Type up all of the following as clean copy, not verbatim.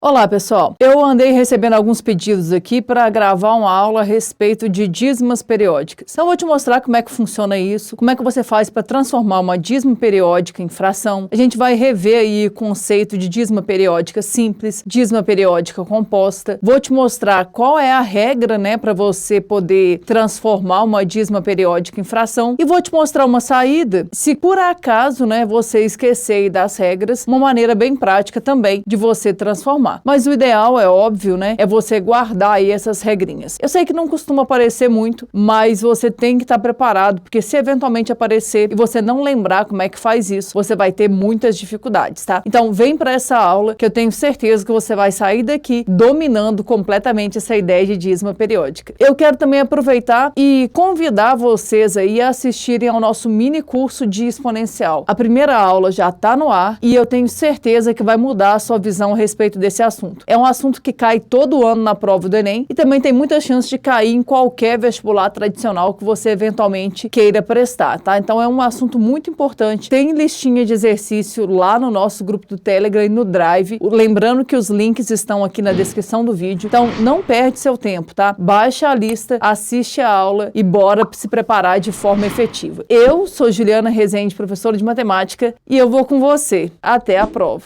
Olá pessoal, eu andei recebendo alguns pedidos aqui para gravar uma aula a respeito de dízimas periódicas. Então eu vou te mostrar como é que funciona isso, como é que você faz para transformar uma dízima periódica em fração. A gente vai rever aí o conceito de dízima periódica simples, dízima periódica composta. Vou te mostrar qual é a regra, para você poder transformar uma dízima periódica em fração e vou te mostrar uma saída, se por acaso, você esquecer das regras, uma maneira bem prática também de você transformar. Mas o ideal, é óbvio, é você guardar aí essas regrinhas. Eu sei que não costuma aparecer muito, mas você tem que estar preparado, porque se eventualmente aparecer e você não lembrar como é que faz isso, você vai ter muitas dificuldades, tá? Então vem para essa aula que eu tenho certeza que você vai sair daqui dominando completamente essa ideia de dízima periódica. Eu quero também aproveitar e convidar vocês aí a assistirem ao nosso mini curso de exponencial. A primeira aula já está no ar e eu tenho certeza que vai mudar a sua visão a respeito desse assunto. É um assunto que cai todo ano na prova do Enem e também tem muita chance de cair em qualquer vestibular tradicional que você eventualmente queira prestar, tá? Então é um assunto muito importante. Tem listinha de exercício lá no nosso grupo do Telegram e no Drive. Lembrando que os links estão aqui na descrição do vídeo. Então não perde seu tempo, tá? Baixa a lista, assiste a aula e bora se preparar de forma efetiva. Eu sou Juliana Rezende, professora de matemática, e eu vou com você. Até a prova.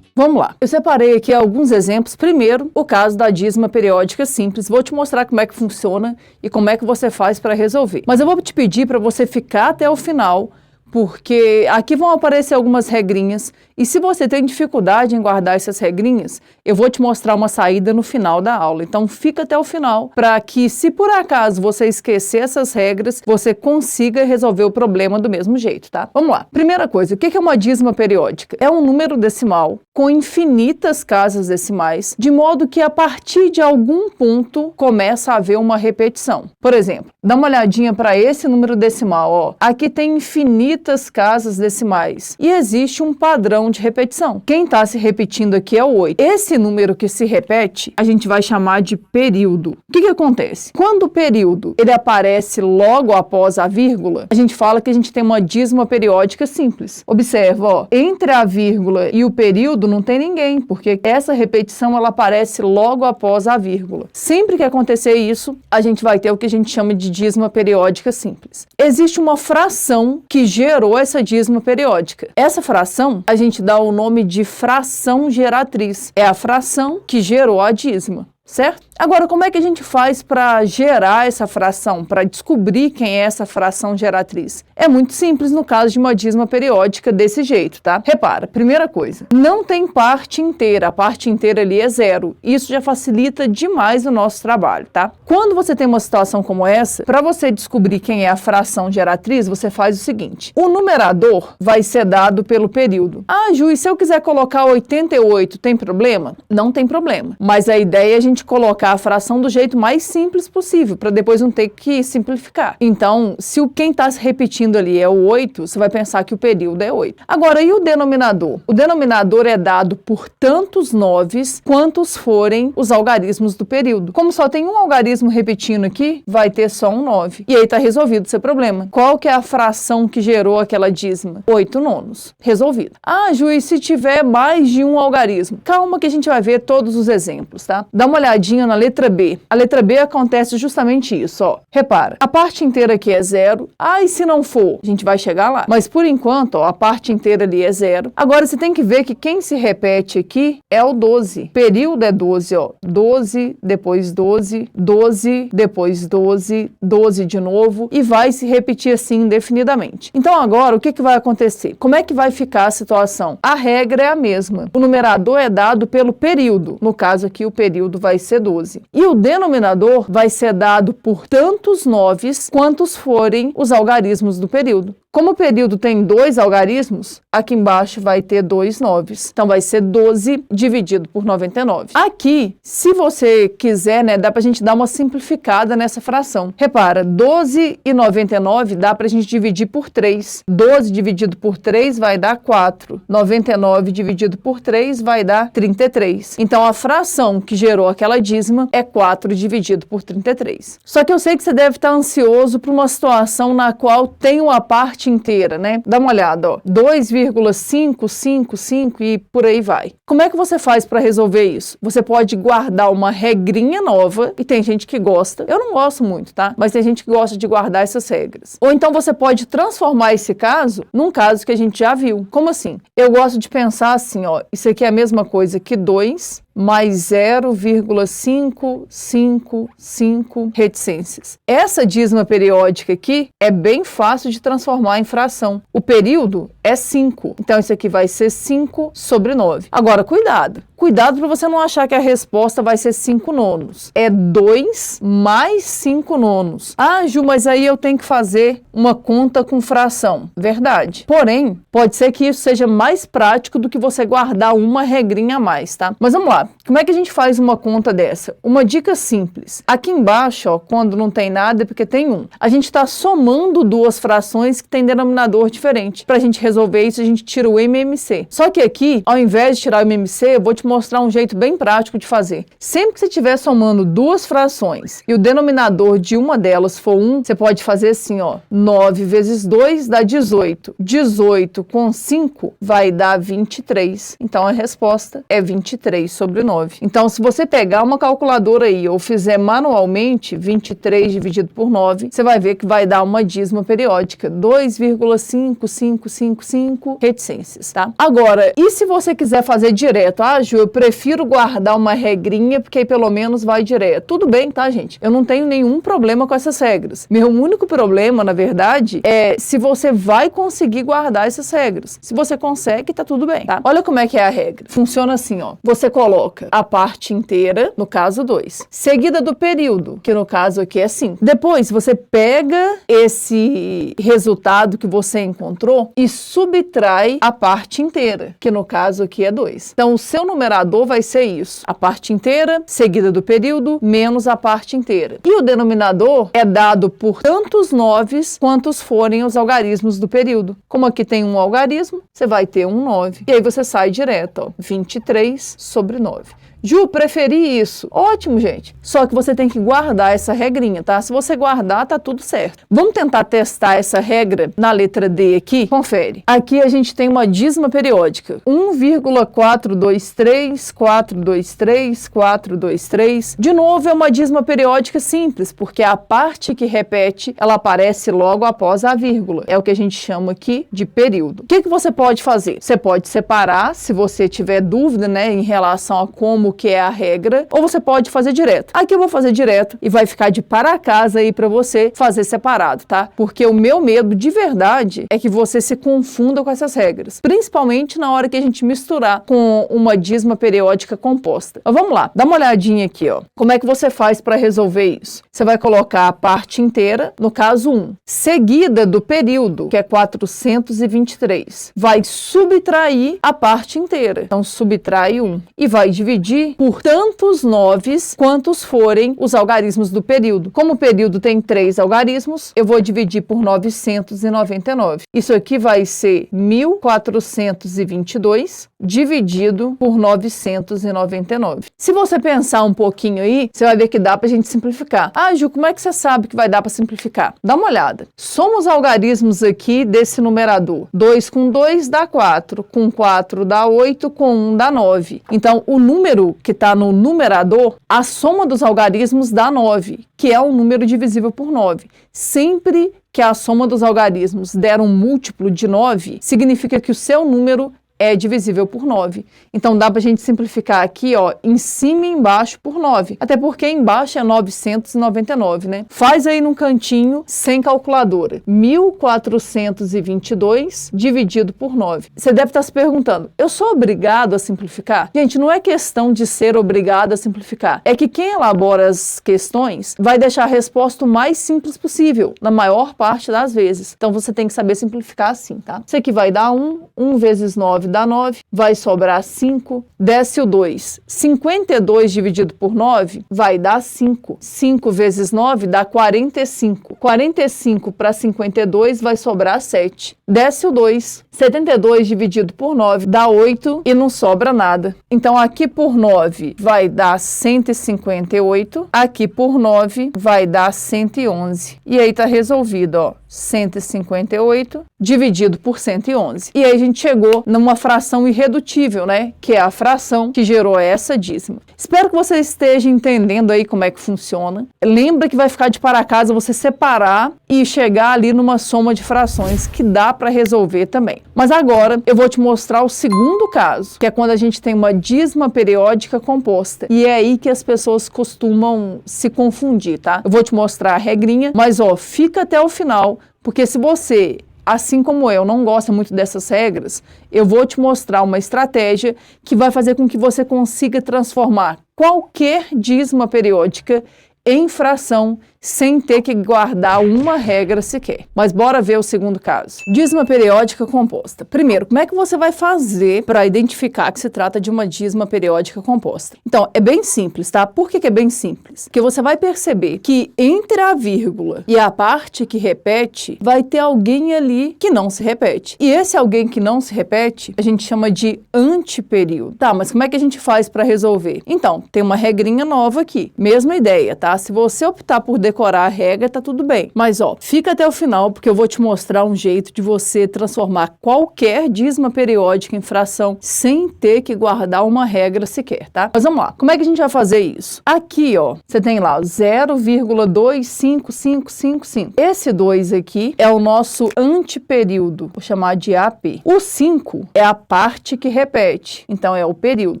Vamos lá. Eu separei aqui alguns exemplos. Primeiro, o caso da dízima periódica simples. Vou te mostrar como é que funciona e como é que você faz para resolver. Mas eu vou te pedir para você ficar até o final, porque aqui vão aparecer algumas regrinhas e se você tem dificuldade em guardar essas regrinhas, eu vou te mostrar uma saída no final da aula. Então fica até o final para que, se por acaso você esquecer essas regras, você consiga resolver o problema do mesmo jeito, tá? Vamos lá. Primeira coisa, o que é uma dízima periódica? É um número decimal com infinitas casas decimais, de modo que a partir de algum ponto começa a haver uma repetição. Por exemplo, dá uma olhadinha para esse número decimal, ó. Aqui tem infinitas casas decimais e existe um padrão de repetição. Quem está se repetindo aqui é o 8. Esse número que se repete, a gente vai chamar de período. O que acontece? Quando o período ele aparece logo após a vírgula, a gente fala que a gente tem uma dízima periódica simples. Observa, ó, entre a vírgula e o período não tem ninguém, porque essa repetição ela aparece logo após a vírgula. Sempre que acontecer isso, a gente vai ter o que a gente chama de dízima periódica simples. Existe uma fração que gerou essa dízima periódica. Essa fração, a gente dá o nome de fração geratriz. É a fração que gerou a dízima, certo? Agora, como é que a gente faz para gerar essa fração, para descobrir quem é essa fração geratriz? É muito simples no caso de uma dízima periódica desse jeito, tá? Repara, primeira coisa, não tem parte inteira, a parte inteira ali é zero. Isso já facilita demais o nosso trabalho, tá? Quando você tem uma situação como essa, para você descobrir quem é a fração geratriz, você faz o seguinte, o numerador vai ser dado pelo período. Ah, Ju, e se eu quiser colocar 88, tem problema? Não tem problema, mas a ideia é a gente colocar a fração do jeito mais simples possível, para depois não ter que simplificar. Então, se quem está se repetindo ali é o 8, você vai pensar que o período é 8. Agora, e o denominador? O denominador é dado por tantos 9s quantos forem os algarismos do período. Como só tem um algarismo repetindo aqui, vai ter só um 9. E aí está resolvido o seu problema. Qual que é a fração que gerou aquela dízima? 8 nonos. Resolvido. Ah, Ju, e se tiver mais de um algarismo? Calma que a gente vai ver todos os exemplos, tá? Dá uma olhadinha na letra B. A letra B acontece justamente isso, ó. Repara, a parte inteira aqui é 0. Ah, e se não for? A gente vai chegar lá. Mas por enquanto, ó, a parte inteira ali é 0. Agora você tem que ver que quem se repete aqui é o 12. Período é 12, ó. 12, depois 12, 12, depois 12, 12 de novo e vai se repetir assim indefinidamente. Então agora, o que vai acontecer? Como é que vai ficar a situação? A regra é a mesma. O numerador é dado pelo período. No caso aqui, o período vai ser 12. E o denominador vai ser dado por tantos 9s quantos forem os algarismos do período. Como o período tem 2 algarismos, aqui embaixo vai ter 2 noves. Então, vai ser 12 dividido por 99. Aqui, se você quiser, né, dá pra gente dar uma simplificada nessa fração. Repara, 12 e 99 dá pra gente dividir por 3. 12 dividido por 3 vai dar 4. 99 dividido por 3 vai dar 33. Então, a fração que gerou aquela dízima é 4 dividido por 33. Só que eu sei que você deve estar ansioso para uma situação na qual tem uma parte inteira, né? Dá uma olhada, ó. 2,555 e por aí vai. Como é que você faz para resolver isso? Você pode guardar uma regrinha nova, e tem gente que gosta. Eu não gosto muito, tá? Mas tem gente que gosta de guardar essas regras. Ou então você pode transformar esse caso num caso que a gente já viu. Como assim? Eu gosto de pensar assim, ó. Isso aqui é a mesma coisa que 2 mais 0,555 reticências. Essa dízima periódica aqui é bem fácil de transformar em fração. O período é 5. Então, isso aqui vai ser 5 sobre 9. Agora, cuidado. Cuidado para você não achar que a resposta vai ser 5 nonos. É 2 mais 5 nonos. Ah, Ju, mas aí eu tenho que fazer uma conta com fração. Verdade. Porém, pode ser que isso seja mais prático do que você guardar uma regrinha a mais, tá? Mas vamos lá. Como é que a gente faz uma conta dessa? Uma dica simples. Aqui embaixo, ó, quando não tem nada é porque tem 1. A gente está somando duas frações que têm denominador diferente. Para a gente resolver isso, a gente tira o MMC. Só que aqui, ao invés de tirar o MMC, eu vou te mostrar um jeito bem prático de fazer. Sempre que você estiver somando duas frações e o denominador de uma delas for 1, você pode fazer assim, ó. 9 vezes 2 dá 18. 18 com 5 vai dar 23. Então, a resposta é 23 sobre 9. Então, se você pegar uma calculadora aí ou fizer manualmente 23 dividido por 9, você vai ver que vai dar uma dízima periódica, 2,5555 reticências, tá? Agora, e se você quiser fazer direto? Ah, Ju, eu prefiro guardar uma regrinha porque aí pelo menos vai direto. Tudo bem, tá, gente? Eu não tenho nenhum problema com essas regras. Meu único problema, na verdade, é se você vai conseguir guardar essas regras. Se você consegue, tá tudo bem, tá? Olha como é que é a regra. Funciona assim, ó. Você coloca a parte inteira, no caso 2, seguida do período, que no caso aqui é 5. Depois, você pega esse resultado que você encontrou e subtrai a parte inteira, que no caso aqui é 2. Então, o seu numerador vai ser isso. A parte inteira, seguida do período, menos a parte inteira. E o denominador é dado por tantos 9s quantos forem os algarismos do período. Como aqui tem um algarismo, você vai ter um 9. E aí você sai direto, ó, 23 sobre 9. Ju, preferi isso. Ótimo, gente. Só que você tem que guardar essa regrinha, tá? Se você guardar, tá tudo certo. Vamos tentar testar essa regra na letra D aqui? Confere. Aqui a gente tem uma dízima periódica. 1,423, 423, 423. De novo, é uma dízima periódica simples, porque a parte que repete, ela aparece logo após a vírgula. É o que a gente chama aqui de período. O que você pode fazer? Você pode separar, se você tiver dúvida, né, em relação a como que é a regra, ou você pode fazer direto. Aqui eu vou fazer direto e vai ficar de para casa aí para você fazer separado, tá? Porque o meu medo de verdade é que você se confunda com essas regras, principalmente na hora que a gente misturar com uma dízima periódica composta. Mas vamos lá, dá uma olhadinha aqui, ó. Como é que você faz para resolver isso? Você vai colocar a parte inteira, no caso 1, seguida do período, que é 423. Vai subtrair a parte inteira. Então, subtrai 1 e vai dividir por tantos 9s quantos forem os algarismos do período. Como o período tem 3 algarismos, eu vou dividir por 999. Isso aqui vai ser 1422 dividido por 999. Se você pensar um pouquinho aí, você vai ver que dá pra gente simplificar. Ah, Ju, como é que você sabe que vai dar para simplificar? Dá uma olhada. Soma os algarismos aqui desse numerador. 2 com 2 dá 4, com 4 dá 8, com 1 dá 9. Então, o número que está no numerador, a soma dos algarismos dá 9, que é um número divisível por 9. Sempre que a soma dos algarismos der um múltiplo de 9, significa que o seu número é divisível por 9. Então, dá para a gente simplificar aqui, ó, em cima e embaixo por 9. Até porque embaixo é 999, né? Faz aí num cantinho, sem calculadora. 1422 dividido por 9. Você deve estar se perguntando, eu sou obrigado a simplificar? Gente, não é questão de ser obrigado a simplificar. É que quem elabora as questões vai deixar a resposta o mais simples possível, na maior parte das vezes. Então, você tem que saber simplificar assim, tá? Isso aqui vai dar 1 vezes 9 dá 9, vai sobrar 5, desce o 2. 52 dividido por 9 vai dar 5. 5 vezes 9 dá 45. 45 para 52 vai sobrar 7. Desce o 2. 72 dividido por 9 dá 8 e não sobra nada. Então, aqui por 9 vai dar 158, aqui por 9 vai dar 111. E aí tá resolvido, ó. 158 dividido por 111. E aí a gente chegou numa fração irredutível, né? Que é a fração que gerou essa dízima. Espero que você esteja entendendo aí como é que funciona. Lembra que vai ficar de para casa você separar e chegar ali numa soma de frações que dá para resolver também. Mas agora eu vou te mostrar o segundo caso, que é quando a gente tem uma dízima periódica composta. E é aí que as pessoas costumam se confundir, tá? Eu vou te mostrar a regrinha, mas ó, fica até o final, porque se você, assim como eu, não gosta muito dessas regras, eu vou te mostrar uma estratégia que vai fazer com que você consiga transformar qualquer dízima periódica em fração sem ter que guardar uma regra sequer. Mas bora ver o segundo caso. Dízima periódica composta. Primeiro, como é que você vai fazer para identificar que se trata de uma dízima periódica composta? Então, é bem simples, tá? Por que é bem simples? Porque você vai perceber que entre a vírgula e a parte que repete, vai ter alguém ali que não se repete. E esse alguém que não se repete, a gente chama de antiperíodo. Tá, mas como é que a gente faz para resolver? Então, tem uma regrinha nova aqui. Mesma ideia, tá? Se você optar por decorar a regra, tá tudo bem. Mas, ó, fica até o final, porque eu vou te mostrar um jeito de você transformar qualquer dízima periódica em fração sem ter que guardar uma regra sequer, tá? Mas vamos lá. Como é que a gente vai fazer isso? Aqui, ó, você tem lá 0,25555. Esse 2 aqui é o nosso antiperíodo. Vou chamar de AP. O 5 é a parte que repete. Então, é o período.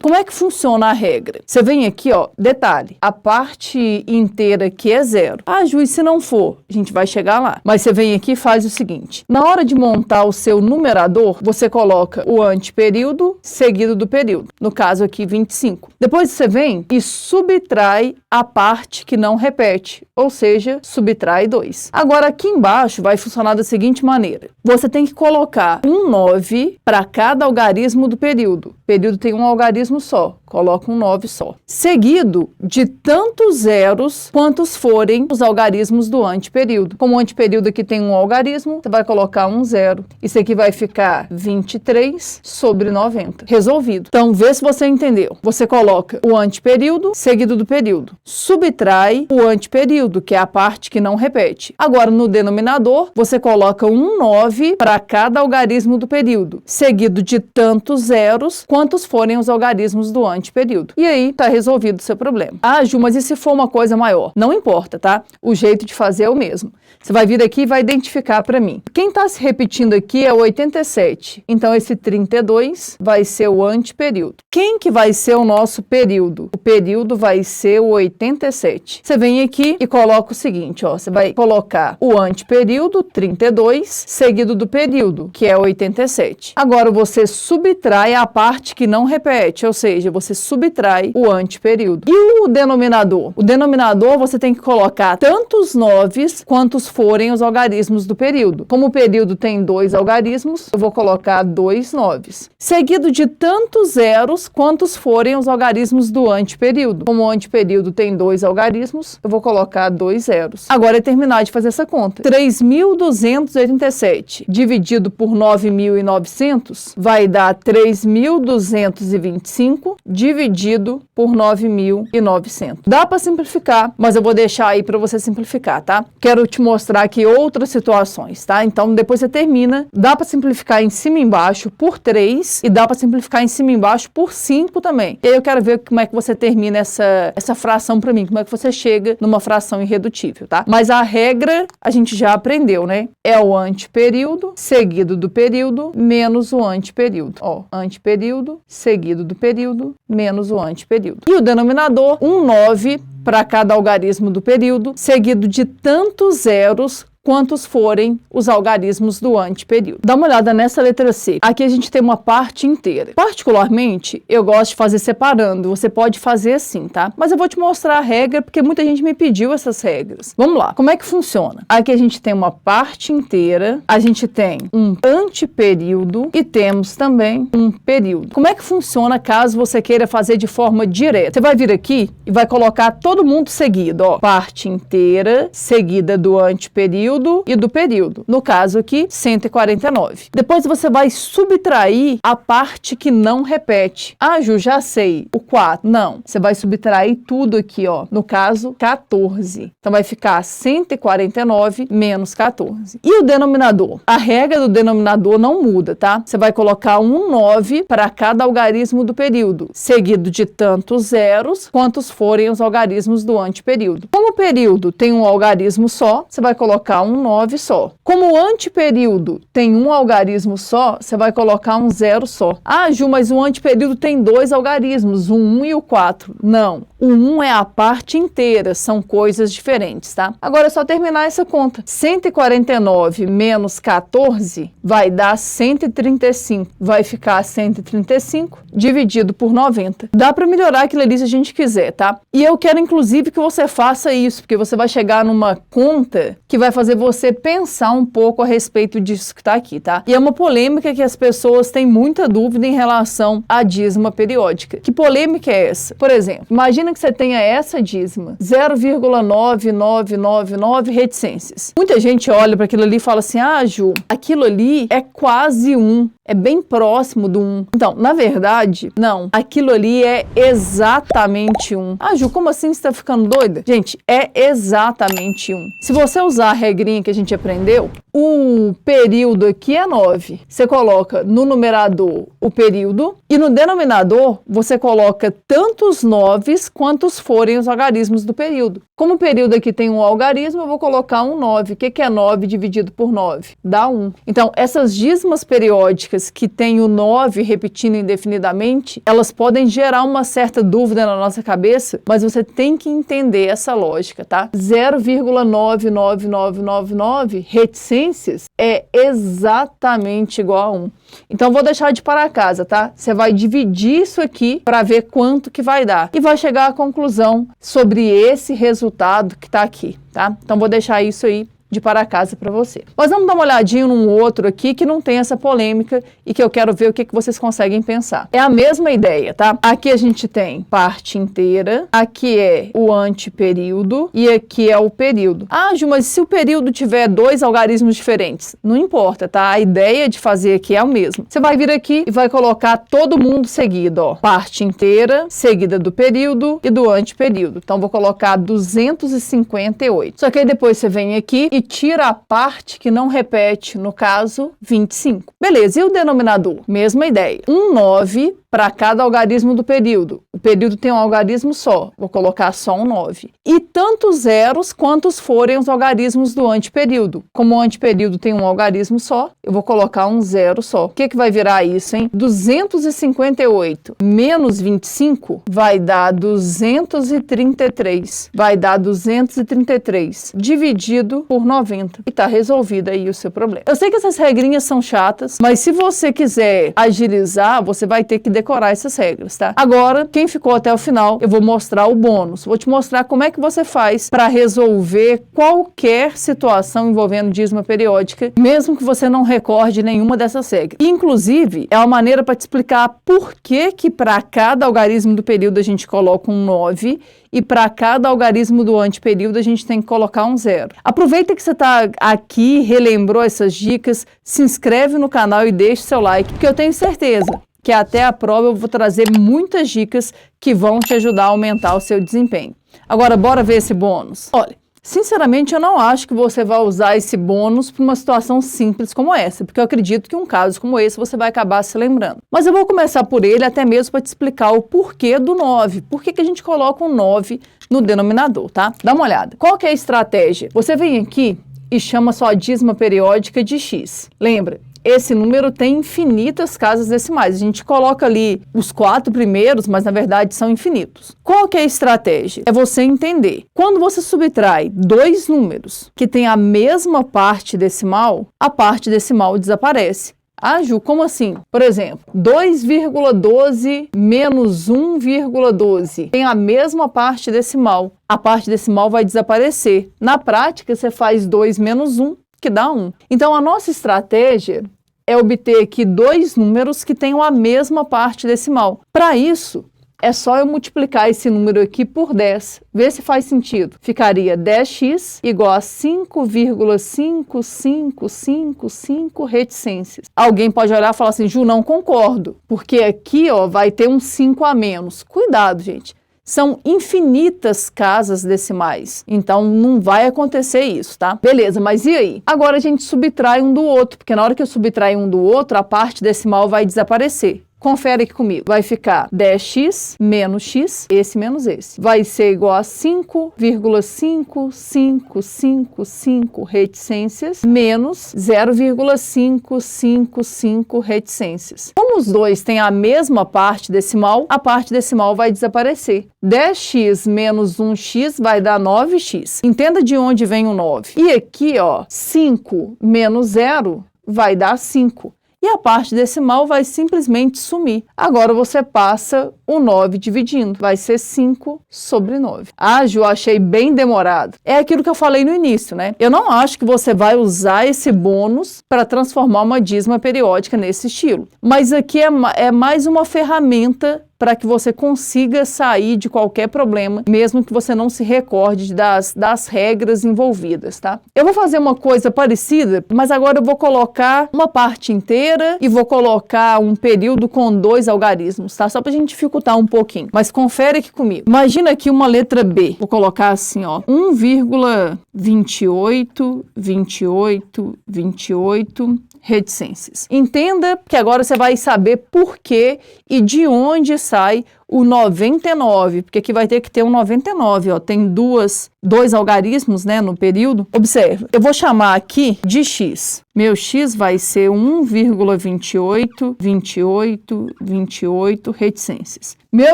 Como é que funciona a regra? Você vem aqui, ó, detalhe. A parte inteira aqui é 0. Ah, Ju, se não for, a gente vai chegar lá. Mas você vem aqui e faz o seguinte. Na hora de montar o seu numerador, você coloca o antiperíodo seguido do período. No caso aqui, 25. Depois você vem e subtrai a parte que não repete. Ou seja, subtrai 2. Agora, aqui embaixo vai funcionar da seguinte maneira. Você tem que colocar um 9 para cada algarismo do período. O período tem um algarismo só. Coloca um 9 só. Seguido de tantos zeros quantos forem os algarismos do antiperíodo. Como o antiperíodo aqui tem um algarismo, você vai colocar um 0. Isso aqui vai ficar 23 sobre 90. Resolvido. Então, vê se você entendeu. Você coloca o antiperíodo seguido do período. Subtrai o antiperíodo, que é a parte que não repete. Agora, no denominador, você coloca um 9 para cada algarismo do período, seguido de tantos zeros quantos forem os algarismos do antiperíodo. E aí, tá resolvido o seu problema. Ah, Ju, mas e se for uma coisa maior? Não importa, tá? O jeito de fazer é o mesmo. Você vai vir aqui e vai identificar para mim. Quem está se repetindo aqui é o 87. Então, esse 32 vai ser o antiperíodo. Quem que vai ser o nosso período? O período vai ser o 87. Você vem aqui e coloca o seguinte, ó. Você vai colocar o antiperíodo, 32, seguido do período, que é 87. Agora, você subtrai a parte que não repete, ou seja, você subtrai o antiperíodo. E o denominador? O denominador você tem que colocar tantos 9s quantos forem os algarismos do período. Como o período tem 2 algarismos, eu vou colocar 2 9s. Seguido de tantos zeros quantos forem os algarismos do antiperíodo. Como o antiperíodo tem 2 algarismos, eu vou colocar 2 zeros. Agora é terminar de fazer essa conta. 3.287 dividido por 9.900 vai dar 3.287 1.225 dividido por 9.900. Dá para simplificar, mas eu vou deixar aí para você simplificar, tá? Quero te mostrar aqui outras situações, tá? Então, depois você termina, dá para simplificar em cima e embaixo por 3 e dá para simplificar em cima e embaixo por 5 também. E aí eu quero ver como é que você termina essa fração para mim, como é que você chega numa fração irredutível, tá? Mas a regra a gente já aprendeu, né? É o anteperíodo seguido do período menos o anteperíodo. Ó, anteperíodo seguido do período menos o anteperíodo. E o denominador, 9 para cada algarismo do período, seguido de tantos zeros quantos forem os algarismos do anteperíodo. Dá uma olhada nessa letra C. Aqui a gente tem uma parte inteira. Particularmente, eu gosto de fazer separando. Você pode fazer assim, tá? Mas eu vou te mostrar a regra, porque muita gente me pediu essas regras. Vamos lá. Como é que funciona? Aqui a gente tem uma parte inteira, a gente tem um anteperíodo e temos também um período. Como é que funciona caso você queira fazer de forma direta? Você vai vir aqui e vai colocar todo mundo seguido, ó. Parte inteira, seguida do anteperíodo e do período. No caso aqui, 149. Depois você vai subtrair a parte que não repete. Ah, Ju, já sei. O 4. Não. Você vai subtrair tudo aqui, ó. No caso, 14. Então vai ficar 149 menos 14. E o denominador? A regra do denominador não muda, tá? Você vai colocar um 9 para cada algarismo do período, seguido de tantos zeros quantos forem os algarismos do anteperíodo. Como o período tem um algarismo só, você vai colocar um 9 só. Como o anteperíodo tem um algarismo só, você vai colocar um 0 só. Ah, Ju, mas o anteperíodo tem 2 algarismos, o 1 e o 4. Não. O 1 é a parte inteira, são coisas diferentes, tá? Agora é só terminar essa conta. 149 menos 14 vai dar 135. Vai ficar 135 dividido por 90. Dá para melhorar aquilo ali se a gente quiser, tá? E eu quero, inclusive, que você faça isso, porque você vai chegar numa conta que vai fazer você pensar um pouco a respeito disso que tá aqui, tá? E é uma polêmica que as pessoas têm muita dúvida em relação à dízima periódica. Que polêmica é essa? Por exemplo, imagina que você tenha essa dízima, 0,9999 reticências. Muita gente olha para aquilo ali e fala assim, ah, Ju, aquilo ali é quase 1. É bem próximo do 1. Então, na verdade, não. Aquilo ali é exatamente 1. Ah, Ju, como assim você tá ficando doida? Gente, é exatamente 1. Se você usar a regrinha que a gente aprendeu, o período aqui é 9. Você coloca no numerador o período e no denominador você coloca tantos 9s quantos forem os algarismos do período. Como o período aqui tem um algarismo, eu vou colocar um 9. O que é 9 dividido por 9? Dá 1. Então, essas dízimas periódicas que tem o 9 repetindo indefinidamente, elas podem gerar uma certa dúvida na nossa cabeça, mas você tem que entender essa lógica, tá? 0,99999 reticências é exatamente igual a 1. Então, vou deixar de para casa, tá? Você vai dividir isso aqui para ver quanto que vai dar. E vai chegar à conclusão sobre esse resultado que está aqui, tá? Então, vou deixar isso aí de para casa para você. Mas vamos dar uma olhadinha num outro aqui que não tem essa polêmica e que eu quero ver o que vocês conseguem pensar. É a mesma ideia, tá? Aqui a gente tem parte inteira, aqui é o anteperíodo e aqui é o período. Ah, Ju, mas se o período tiver 2 algarismos diferentes? Não importa, tá? A ideia de fazer aqui é a mesma. Você vai vir aqui e vai colocar todo mundo seguido, ó. Parte inteira, seguida do período e do anteperíodo. Então, vou colocar 258. Só que aí depois você vem aqui e tira a parte que não repete, no caso, 25. Beleza, e o denominador? Mesma ideia. Um 9 para cada algarismo do período. O período tem um algarismo só, vou colocar só um 9. E tantos zeros quantos forem os algarismos do anteperíodo. Como o anteperíodo tem um algarismo só, eu vou colocar um 0 só. O que vai virar isso, hein? 258 menos 25 vai dar 233. Vai dar 233 dividido por 90. E tá resolvido aí o seu problema. Eu sei que essas regrinhas são chatas, mas se você quiser agilizar, você vai ter que decorar essas regras, tá? Agora, quem ficou até o final, eu vou mostrar o bônus. Vou te mostrar como é que você faz para resolver qualquer situação envolvendo dízima periódica, mesmo que você não recorde nenhuma dessas regras. Inclusive, é uma maneira para te explicar por que para cada algarismo do período a gente coloca um 9 e para cada algarismo do anteperíodo a gente tem que colocar um 0. Aproveita que você está aqui, relembrou essas dicas, se inscreve no canal e deixe seu like, porque eu tenho certeza que até a prova eu vou trazer muitas dicas que vão te ajudar a aumentar o seu desempenho. Agora, bora ver esse bônus. Olha, sinceramente, eu não acho que você vai usar esse bônus para uma situação simples como essa, porque eu acredito que um caso como esse você vai acabar se lembrando. Mas eu vou começar por ele até mesmo para te explicar o porquê do 9. Por que a gente coloca um 9 no denominador, tá? Dá uma olhada. Qual que é a estratégia? Você vem aqui e chama sua dízima periódica de x. Lembra? Esse número tem infinitas casas decimais. A gente coloca ali os 4 primeiros, mas na verdade são infinitos. Qual que é a estratégia? É você entender. Quando você subtrai dois números que têm a mesma parte decimal, a parte decimal desaparece. Ah, Ju, como assim? Por exemplo, 2,12 menos 1,12 tem a mesma parte decimal. A parte decimal vai desaparecer. Na prática, você faz 2 menos 1, que dá 1. Então, a nossa estratégia é obter aqui dois números que tenham a mesma parte decimal. Para isso, é só eu multiplicar esse número aqui por 10. Vê se faz sentido. Ficaria 10x igual a 5,5555 reticências. Alguém pode olhar e falar assim, Ju, não concordo, porque aqui ó, vai ter um 5 a menos. Cuidado, gente. São infinitas casas decimais, então não vai acontecer isso, tá? Beleza, mas e aí? Agora a gente subtrai um do outro, porque na hora que eu subtrair um do outro, a parte decimal vai desaparecer. Confere aqui comigo. Vai ficar 10x menos x, esse menos esse. Vai ser igual a 5,5555 reticências menos 0,555 reticências. Como os dois têm a mesma parte decimal, a parte decimal vai desaparecer. 10x menos 1x vai dar 9x. Entenda de onde vem o 9. E aqui, ó, 5 menos 0 vai dar 5. E a parte decimal vai simplesmente sumir. Agora você passa o 9 dividindo. Vai ser 5 sobre 9. Ah, Ju, achei bem demorado. É aquilo que eu falei no início, né? Eu não acho que você vai usar esse bônus para transformar uma dízima periódica nesse estilo. Mas aqui é mais uma ferramenta para que você consiga sair de qualquer problema, mesmo que você não se recorde das regras envolvidas, tá? Eu vou fazer uma coisa parecida, mas agora eu vou colocar uma parte inteira e vou colocar um período com 2 algarismos, tá? Só para a gente dificultar um pouquinho. Mas confere aqui comigo. Imagina aqui uma letra B. Vou colocar assim, ó, 1,28 reticências. Entenda que agora você vai saber por que e de onde sai o 99, porque aqui vai ter que ter um 99, ó, tem dois algarismos, né, no período. Observa, eu vou chamar aqui de x. Meu x vai ser 1,28 reticências. Meu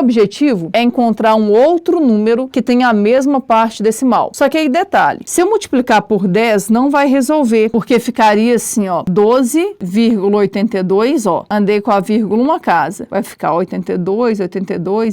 objetivo é encontrar um outro número que tenha a mesma parte decimal. Só que aí, detalhe, se eu multiplicar por 10, não vai resolver, porque ficaria assim, ó, 12,82, ó, andei com a vírgula uma casa, vai ficar 82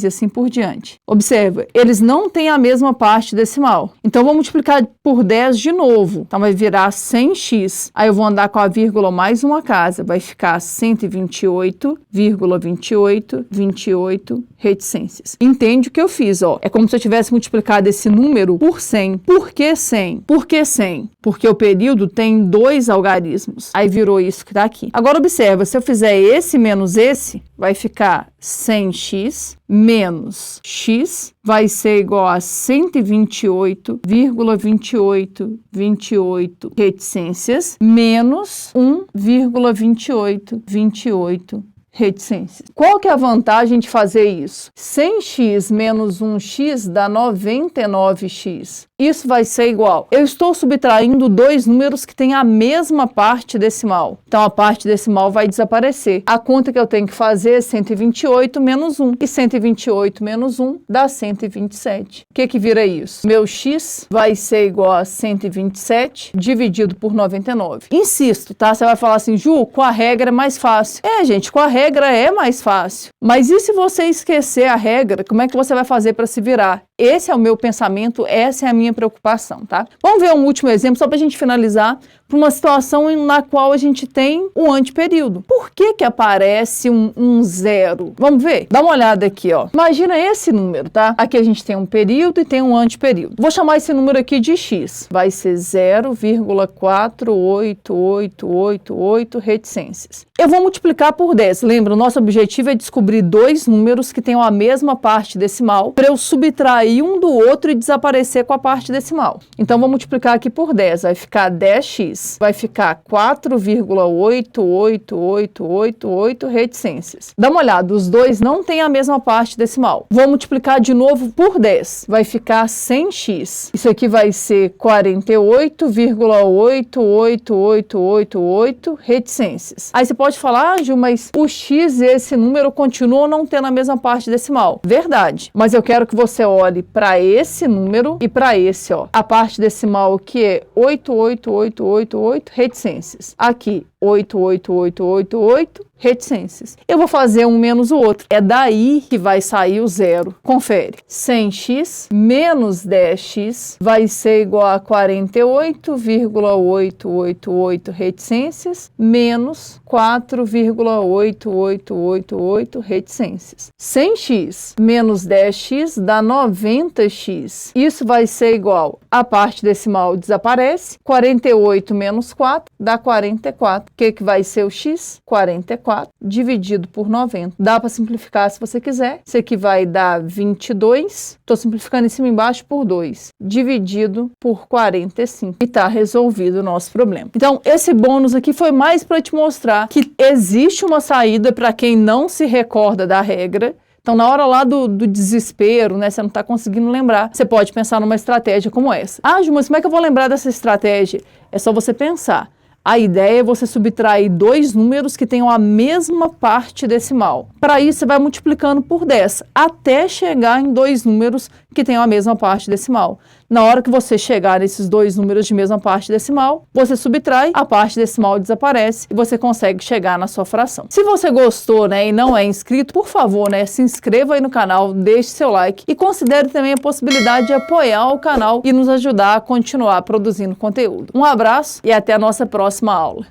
e assim por diante. Observa, eles não têm a mesma parte decimal. Então, vou multiplicar por 10 de novo. Então, vai virar 100x. Aí, eu vou andar com a vírgula mais uma casa. Vai ficar 128,28 reticências. Entende o que eu fiz, ó? É como se eu tivesse multiplicado esse número por 100. Por que 100? Por que 100? Porque o período tem 2 algarismos. Aí, virou isso que tá aqui. Agora, observa, se eu fizer esse menos esse, vai ficar 100x menos x vai ser igual a 128,28 reticências menos 1,28 reticências. Qual que é a vantagem de fazer isso? 100x menos 1x dá 99x. Isso vai ser igual. Eu estou subtraindo dois números que têm a mesma parte decimal. Então, a parte decimal vai desaparecer. A conta que eu tenho que fazer é 128 menos 1. E 128 menos 1 dá 127. O que vira isso? Meu x vai ser igual a 127 dividido por 99. Insisto, tá? Você vai falar assim, Ju, com a regra é mais fácil. É, gente, com a regra é mais fácil. Mas e se você esquecer a regra, como é que você vai fazer para se virar? Esse é o meu pensamento, essa é a minha preocupação, tá? Vamos ver um último exemplo, só para a gente finalizar, para uma situação na qual a gente tem o antiperíodo. Por que que aparece um zero? Vamos ver? Dá uma olhada aqui, ó. Imagina esse número, tá? Aqui a gente tem um período e tem um antiperíodo. Vou chamar esse número aqui de x. Vai ser 0,488888 reticências. Eu vou multiplicar por 10. Lembra, o nosso objetivo é descobrir dois números que tenham a mesma parte decimal para eu subtrair um do outro e desaparecer com a parte decimal. Então, vou multiplicar aqui por 10. Vai ficar 10x. Vai ficar 4,88888 reticências. Dá uma olhada, os dois não têm a mesma parte decimal. Vou multiplicar de novo por 10. Vai ficar 100x. Isso aqui vai ser 48,88888 reticências. Aí você pode falar, Ju, mas o x e esse número continuam não tendo a mesma parte decimal. Verdade. Mas eu quero que você olhe para esse número e para esse, ó. A parte decimal que é 88888 reticências. Aqui, 88888 reticências. Eu vou fazer um menos o outro. É daí que vai sair o zero. Confere. 100x menos 10x vai ser igual a 48,888 reticências menos 4,8888 reticências. 100x menos 10x dá 90x. Isso vai ser igual a parte decimal desaparece. 48 menos 4 dá 44. O que vai ser o x? 44 dividido por 90. Dá para simplificar se você quiser. Isso aqui vai dar 22. Estou simplificando em cima e embaixo por 2. Dividido por 45. E está resolvido o nosso problema. Então, esse bônus aqui foi mais para te mostrar que existe uma saída para quem não se recorda da regra. Então, na hora lá do desespero, né, você não está conseguindo lembrar, você pode pensar numa estratégia como essa. Ah, Ju, mas como é que eu vou lembrar dessa estratégia? É só você pensar. A ideia é você subtrair dois números que tenham a mesma parte decimal. Para isso, você vai multiplicando por 10, até chegar em dois números que tenham a mesma parte decimal. Na hora que você chegar nesses dois números de mesma parte decimal, você subtrai, a parte decimal desaparece e você consegue chegar na sua fração. Se você gostou, né, e não é inscrito, por favor, né, se inscreva aí no canal, deixe seu like e considere também a possibilidade de apoiar o canal e nos ajudar a continuar produzindo conteúdo. Um abraço e até a nossa próxima aula.